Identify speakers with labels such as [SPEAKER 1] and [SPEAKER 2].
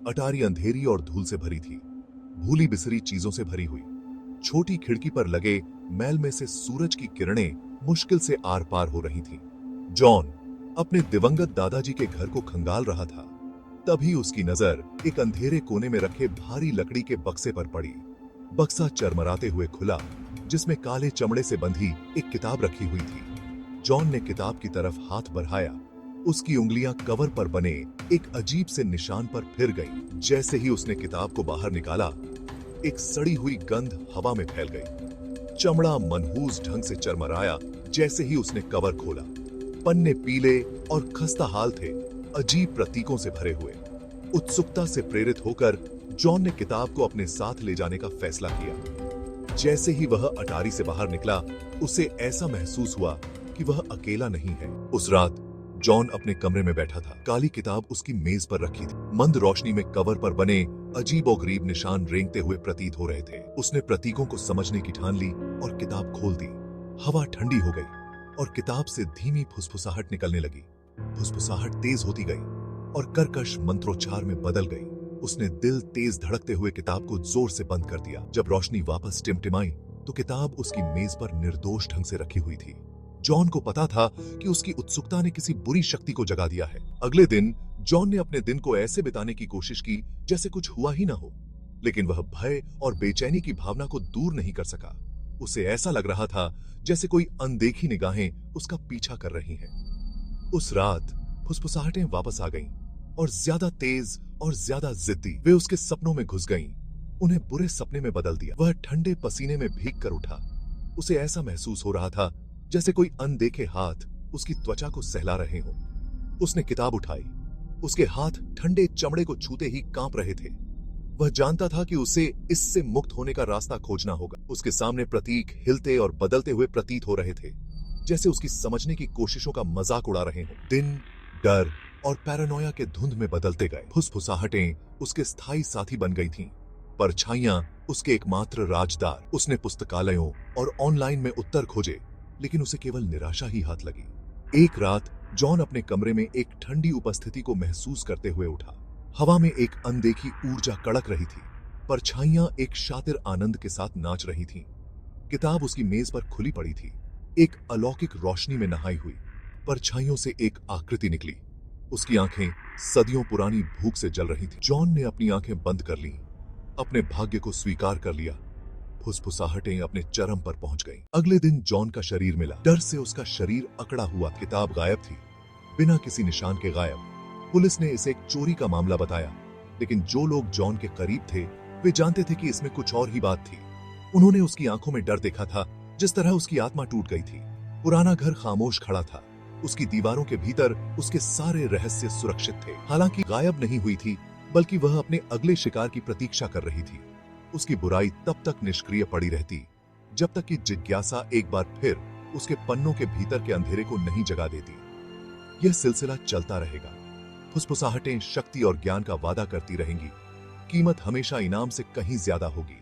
[SPEAKER 1] अटारी अंधेरी और धूल से भरी थी, भूली बिसरी चीजों से भरी हुई। छोटी खिड़की पर लगे मैल में से सूरज की किरणें मुश्किल से आर पार हो रही थीं। जॉन अपने दिवंगत दादाजी के घर को खंगाल रहा था, तभी उसकी नजर एक अंधेरे कोने में रखे भारी लकड़ी के बक्से पर पड़ी। बक्सा चरमराते हुए खुला, जिसमें काले चमड़े से बंधी एक किताब रखी हुई थी। जॉन ने किताब की तरफ हाथ बढ़ाया। उसकी उंगलियां कवर पर बने एक अजीब से निशान पर फिर गईं। जैसे ही उसने किताब को बाहर निकाला, एक सड़ी हुई गंध हवा में फैल गई। चमड़ा मनहूस ढंग से चरमराया। जैसे ही उसने कवर खोला, पन्ने पीले और खस्ता हाल थे, अजीब प्रतीकों से भरे हुए। उत्सुकता से प्रेरित होकर जॉन ने किताब को अपने साथ ले जाने का फैसला किया। जैसे ही वह अटारी से बाहर निकला, उसे ऐसा महसूस हुआ कि वह अकेला नहीं है। उस रात जॉन अपने कमरे में बैठा था। काली किताब उसकी मेज पर रखी थी। मंद रोशनी में कवर पर बने अजीबोगरीब निशान रेंगते हुए प्रतीत हो रहे थे। उसने प्रतीकों को समझने की ठान ली और किताब खोल दी। हवा ठंडी हो गई और किताब से धीमी फुसफुसाहट निकलने लगी। फुसफुसाहट तेज होती गई और कर्कश मंत्रोच्चार में बदल गई। उसने दिल तेज धड़कते हुए किताब को जोर से बंद कर दिया। जब रोशनी वापस टिमटिमाई तो किताब उसकी मेज पर निर्दोष ढंग से रखी हुई थी। जॉन को पता था कि उसकी उत्सुकता ने किसी बुरी शक्ति को जगा दिया है। अगले दिन जॉन ने अपने दिन को ऐसे बिताने की कोशिश की जैसे कुछ हुआ ही ना हो, लेकिन वह भय और बेचैनी की भावना को दूर नहीं कर सका। उसे ऐसा लग रहा था जैसे कोई अनदेखी निगाहें उसका पीछा कर रही हैं। उस रात फुसफुसाहटें वापस आ गईं और ज्यादा तेज और ज्यादा जिद्दी। वे उसके सपनों में घुस गईं, उन्हें बुरे सपने में बदल दिया। वह ठंडे पसीने में भीग कर उठा। उसे ऐसा महसूस हो रहा था जैसे कोई अनदेखे हाथ उसकी त्वचा को सहला रहे हों। उसने किताब उठाई। उसके हाथ ठंडे चमड़े को छूते ही कांप रहे थे। वह जानता था कि उसे इससे मुक्त होने का रास्ता खोजना होगा। उसके सामने प्रतीक हिलते और बदलते हुए प्रतीत हो रहे थे, जैसे उसकी समझने की कोशिशों का मजाक उड़ा रहे हों। दिन डर और पैरानोया के धुंध में बदलते गए। फुसफुसाहटें उसके स्थायी साथी बन गई थीं, परछाइयां उसके एकमात्र राजदार। उसने पुस्तकालयों और ऑनलाइन में उत्तर खोजे, लेकिन उसे केवल निराशा ही हाथ लगी। एक रात जॉन अपने कमरे में एक ठंडी उपस्थिति को महसूस करते हुए उठा। हवा में एक अनदेखी ऊर्जा कड़क रही थी। परछाइयां एक शातिर आनंद के साथ नाच रही थीं। किताब उसकी मेज पर खुली पड़ी थी, एक अलौकिक रोशनी में नहाई हुई। परछाइयों से एक आकृति निकली। उसकी आंखें सदियों पुरानी भूख से जल रही थी। जॉन ने अपनी आंखें बंद कर लीं, अपने भाग्य को स्वीकार कर लिया। फुसफुसाहटें अपने चरम पर पहुंच गईं। अगले दिन जॉन का शरीर मिला। डर से उसका शरीर अकड़ा हुआ। किताब गायब थी, बिना किसी निशान के गायब। पुलिस ने इसे एक चोरी का मामला बताया, लेकिन जो लोग जॉन के करीब थे वे जानते थे कि इसमें कुछ और ही बात थी। उन्होंने उसकी आंखों में डर देखा था, जिस तरह उसकी आत्मा टूट गई थी। पुराना घर खामोश खड़ा था। उसकी दीवारों के भीतर उसके सारे रहस्य सुरक्षित थे। हालांकि गायब नहीं हुई थी, बल्कि वह अपने अगले शिकार की प्रतीक्षा कर रही थी। उसकी बुराई तब तक निष्क्रिय पड़ी रहती जब तक कि जिज्ञासा एक बार फिर उसके पन्नों के भीतर के अंधेरे को नहीं जगा देती। यह सिलसिला चलता रहेगा। फुसफुसाहटें शक्ति और ज्ञान का वादा करती रहेंगी। कीमत हमेशा इनाम से कहीं ज्यादा होगी।